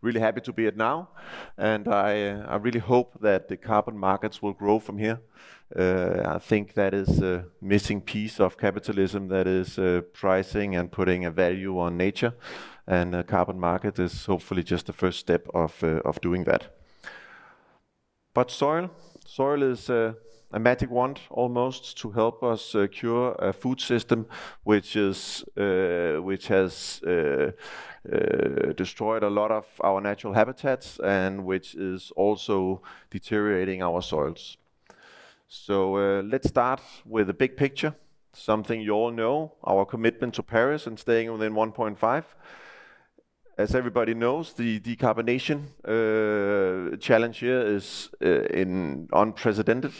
really happy to be at now, and I really hope that the carbon markets will grow from here. I think that is a missing piece of capitalism, that is pricing and putting a value on nature, and a carbon market is hopefully just the first step of doing that. But soil is a magic wand almost to help us cure a food system which has destroyed a lot of our natural habitats and which is also deteriorating our soils. So let's start with the big picture, something you all know, our commitment to Paris and staying within 1.5. As everybody knows, the decarbonation challenge here is unprecedented,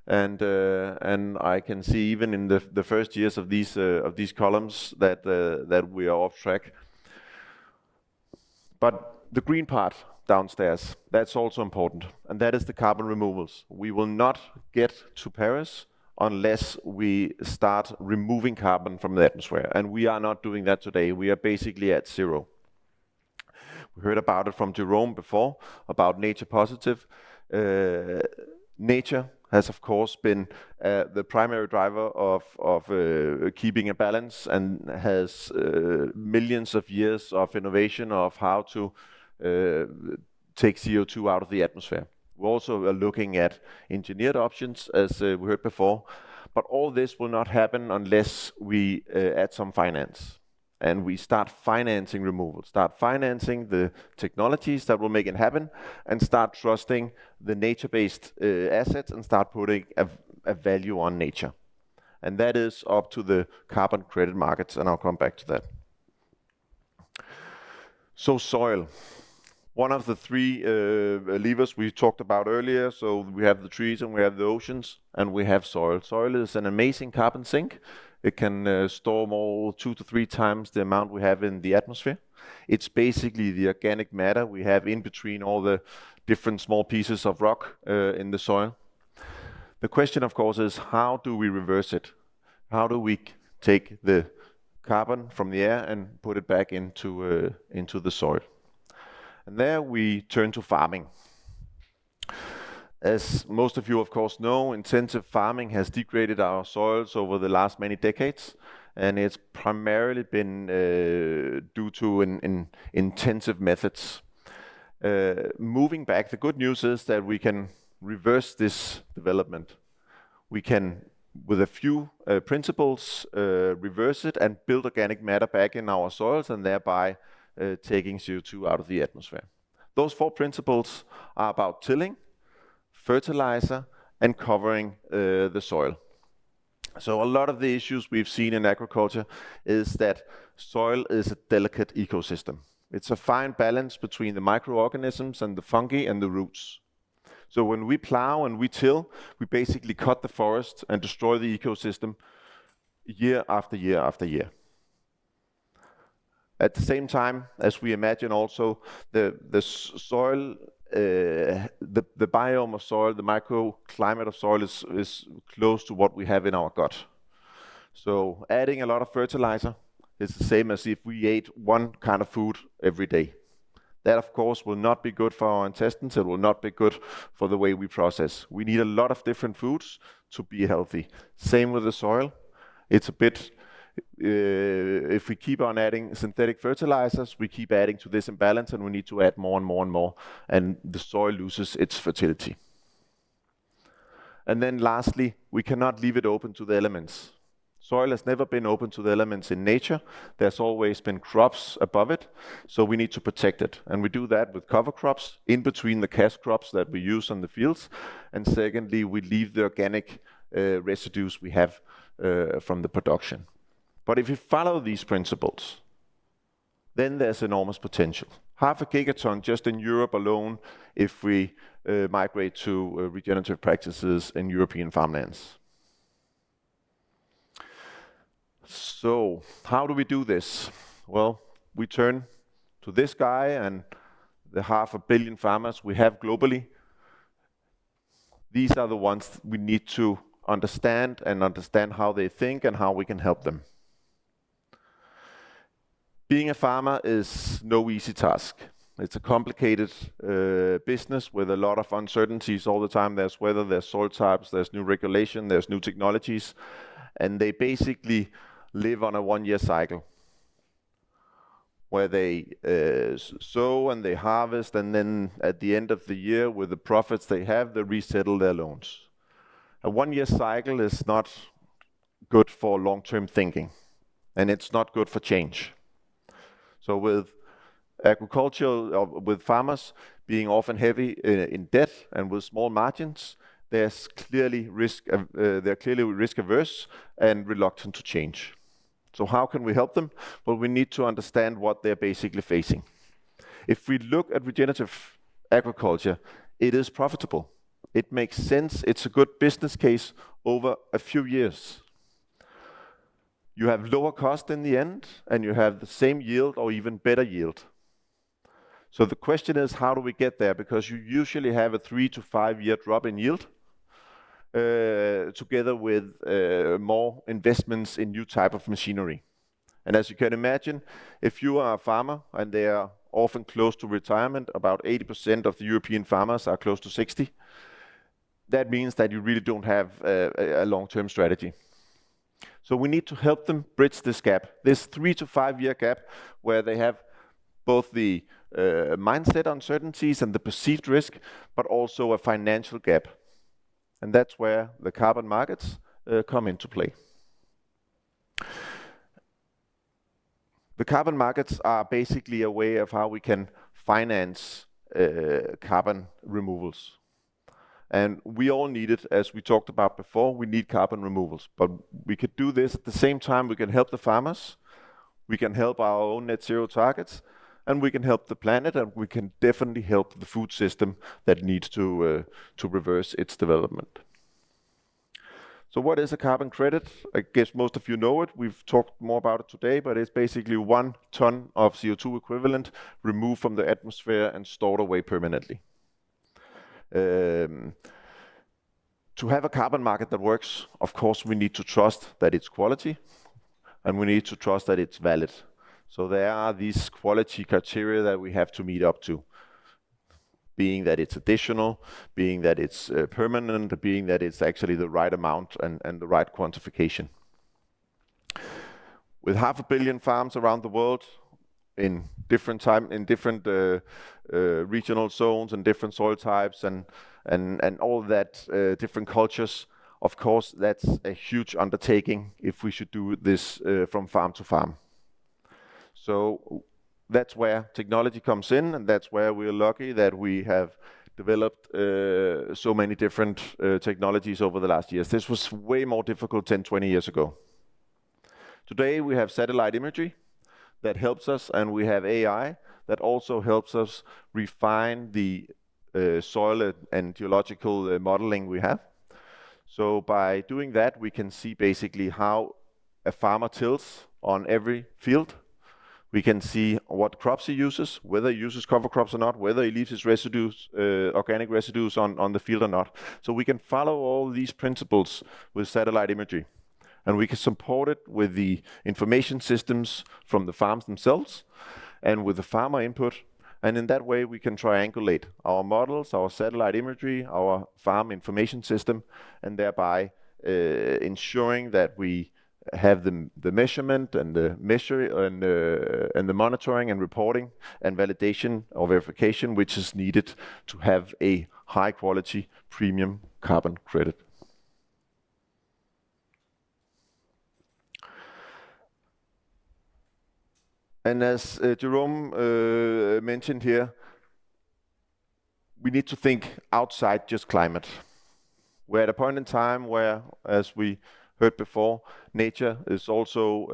and I can see even in the first years of these columns that we are off track. But the green part downstairs, that's also important, and that is the carbon removals. We will not get to Paris unless we start removing carbon from the atmosphere, and we are not doing that today. We are basically at zero. We heard about it from Jerome before, about nature positive. Nature has of course been the primary driver of keeping a balance, and has millions of years of innovation of how to take CO2 out of the atmosphere. We also are looking at engineered options, as we heard before, but all this will not happen unless we add some finance. And we start financing removal, start financing the technologies that will make it happen, and start trusting the nature-based assets and start putting a value on nature. And that is up to the carbon credit markets, and I'll come back to that. So soil, one of the three levers we talked about earlier. So we have the trees and we have the oceans and we have soil. Soil is an amazing carbon sink. It can store more 2 to 3 times the amount we have in the atmosphere. It's basically the organic matter we have in between all the different small pieces of rock in the soil. The question, of course, is how do we reverse it? How do we take the carbon from the air and put it back into the soil? And there we turn to farming. As most of you of course know, intensive farming has degraded our soils over the last many decades, and it's primarily been due to intensive methods. Moving back, the good news is that we can reverse this development. We can, with a few principles, reverse it and build organic matter back in our soils, and thereby taking CO2 out of the atmosphere. Those 4 principles are about tilling, fertilizer, and covering the soil. So a lot of the issues we've seen in agriculture is that soil is a delicate ecosystem. It's a fine balance between the microorganisms and the fungi and the roots. So when we plow and we till, we basically cut the forest and destroy the ecosystem year after year after year. At the same time, as we imagine also, the soil, the biome of soil, the microclimate of soil is close to what we have in our gut. So adding a lot of fertilizer is the same as if we ate one kind of food every day. That of course will not be good for our intestines, it will not be good for the way we process. We need a lot of different foods to be healthy. Same with the soil. It's a bit, if we keep on adding synthetic fertilizers, we keep adding to this imbalance, and we need to add more and more and more, and the soil loses its fertility. And then lastly, we cannot leave it open to the elements. Soil has never been open to the elements in nature. There's always been crops above it, so we need to protect it. And we do that with cover crops in between the cash crops that we use on the fields. And secondly, we leave the organic residues we have from the production. But if you follow these principles, then there's enormous potential. 0.5 gigaton just in Europe alone if we migrate to regenerative practices in European farmlands. So how do we do this? Well, we turn to this guy and the 500 million farmers we have globally. These are the ones we need to understand and understand how they think and how we can help them. Being a farmer is no easy task. It's a complicated business with a lot of uncertainties all the time. There's weather, there's soil types, there's new regulation, there's new technologies, and they basically live on a 1-year cycle where they sow and they harvest, and then at the end of the year, with the profits they have, they resettle their loans. A 1-year cycle is not good for long-term thinking, and it's not good for change. So with agriculture, with farmers being often heavy in debt and with small margins, they're clearly risk averse and reluctant to change. So how can we help them? Well, we need to understand what they're basically facing. If we look at regenerative agriculture, it is profitable. It makes sense. It's a good business case over a few years. You have lower cost in the end, and you have the same yield or even better yield. So the question is, how do we get there? Because you usually have a 3 to 5 year drop in yield, together with more investments in new type of machinery. And as you can imagine, if you are a farmer, and they are often close to retirement, about 80% of the European farmers are close to 60, that means that you really don't have a long-term strategy. So we need to help them bridge this gap, this 3 to 5 year gap, where they have both the mindset uncertainties and the perceived risk, but also a financial gap. And that's where the carbon markets come into play. The carbon markets are basically a way of how we can finance carbon removals. And we all need it, as we talked about before, we need carbon removals. But we could do this at the same time. We can help the farmers, we can help our own net zero targets, and we can help the planet, and we can definitely help the food system that needs to reverse its development. So what is a carbon credit? I guess most of you know it. We've talked more about it today, but it's basically 1 ton of CO2 equivalent removed from the atmosphere and stored away permanently. To have a carbon market that works, of course, we need to trust that it's quality, and we need to trust that it's valid. So there are these quality criteria that we have to meet up to, being that it's additional, being that it's permanent, being that it's actually the right amount and the right quantification. With 500 million farms around the world, in different regional zones and different soil types and all that, different cultures, of course, that's a huge undertaking if we should do this from farm to farm. So that's where technology comes in, and that's where we're lucky that we have developed so many different technologies over the last years. This was way more difficult 10, 20 years ago. Today we have satellite imagery that helps us, and we have AI that also helps us refine the soil and geological modeling we have. So by doing that, we can see basically how a farmer tills on every field. We can see what crops he uses, whether he uses cover crops or not, whether he leaves his residues, organic residues on the field or not. So we can follow all these principles with satellite imagery. And we can support it with the information systems from the farms themselves and with the farmer input. And in that way, we can triangulate our models, our satellite imagery, our farm information system, and thereby ensuring that we have the measurement and the and the monitoring and reporting and validation or verification which is needed to have a high quality premium carbon credit. And as Jerome mentioned here, we need to think outside just climate. We're at a point in time where, as we heard before, nature is also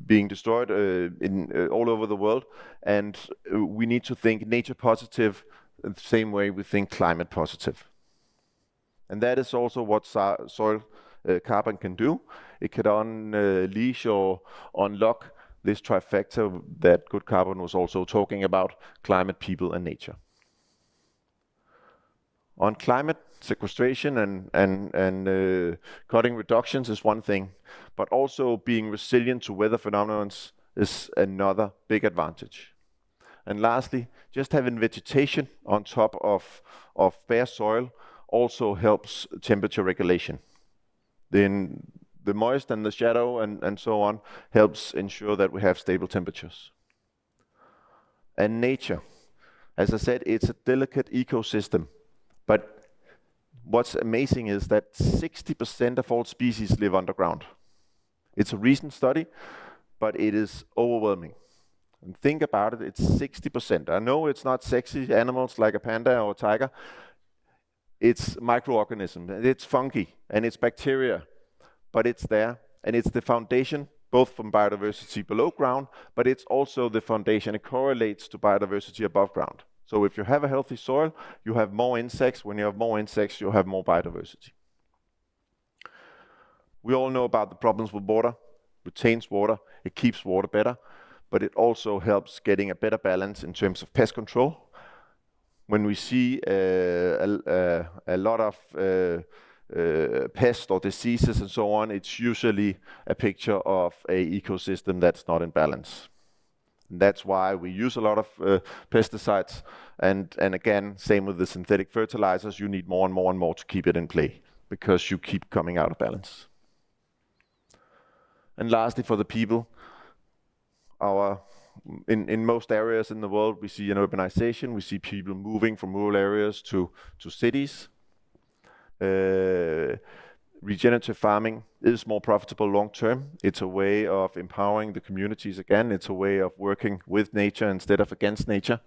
being destroyed all over the world, and we need to think nature positive in the same way we think climate positive. And that is also what soil carbon can do. It can unleash or unlock this trifecta that Good Carbon was also talking about: climate, people, and nature. On climate, sequestration and cutting reductions is one thing, but also being resilient to weather phenomena is another big advantage. And lastly, just having vegetation on top of bare soil also helps temperature regulation. Then the moist and the shadow and so on helps ensure that we have stable temperatures. And nature, as I said, it's a delicate ecosystem, but what's amazing is that 60% of all species live underground. It's a recent study, but it is overwhelming. And think about it, it's 60%. I know it's not sexy animals like a panda or a tiger. It's microorganisms, and it's fungi, and it's bacteria, but it's there, and it's the foundation both from biodiversity below ground, but it's also the foundation. It correlates to biodiversity above ground. So if you have a healthy soil, you have more insects. When you have more insects, you have more biodiversity. We all know about the problems with water. It retains water, it keeps water better, but it also helps getting a better balance in terms of pest control. When we see a lot of pests or diseases and so on, it's usually a picture of an ecosystem that's not in balance. And that's why we use a lot of pesticides. And again, same with the synthetic fertilizers, you need more and more and more to keep it in play because you keep coming out of balance. And lastly, for the people, in most areas in the world, we see an urbanization. We see people moving from rural areas to cities. Regenerative farming is more profitable long term. It's a way of empowering the communities again. It's a way of working with nature instead of against nature.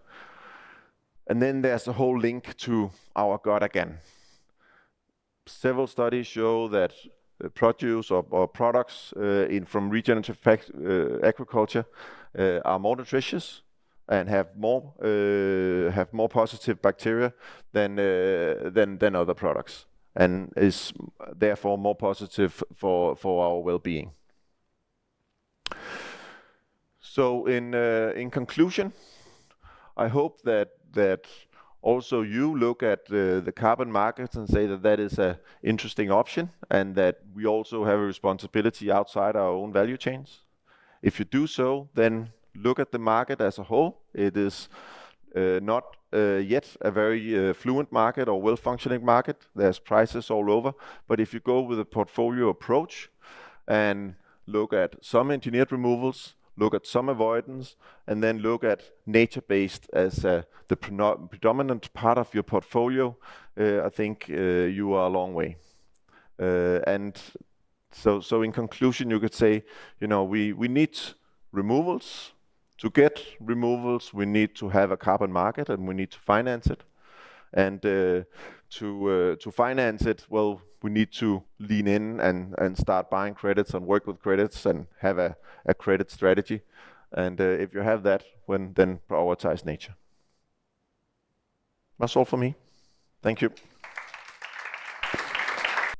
And then there's a whole link to our gut again. Several studies show that produce or products from regenerative agriculture are more nutritious and have more positive bacteria than other products, and is therefore more positive for our well-being. So in conclusion, I hope that also you look at the carbon markets and say that that is an interesting option, and that we also have a responsibility outside our own value chains. If you do so, then look at the market as a whole. It is not yet a very fluent market or well-functioning market. There's prices all over. But if you go with a portfolio approach and look at some engineered removals, look at some avoidance, and then look at nature-based as the predominant part of your portfolio, I think you are a long way. And so in conclusion, you could say, we need removals. To get removals, we need to have a carbon market, and we need to finance it. And to finance it, well, we need to lean in and start buying credits and work with credits and have a credit strategy. And if you have that, then prioritize nature. That's all for me. Thank you.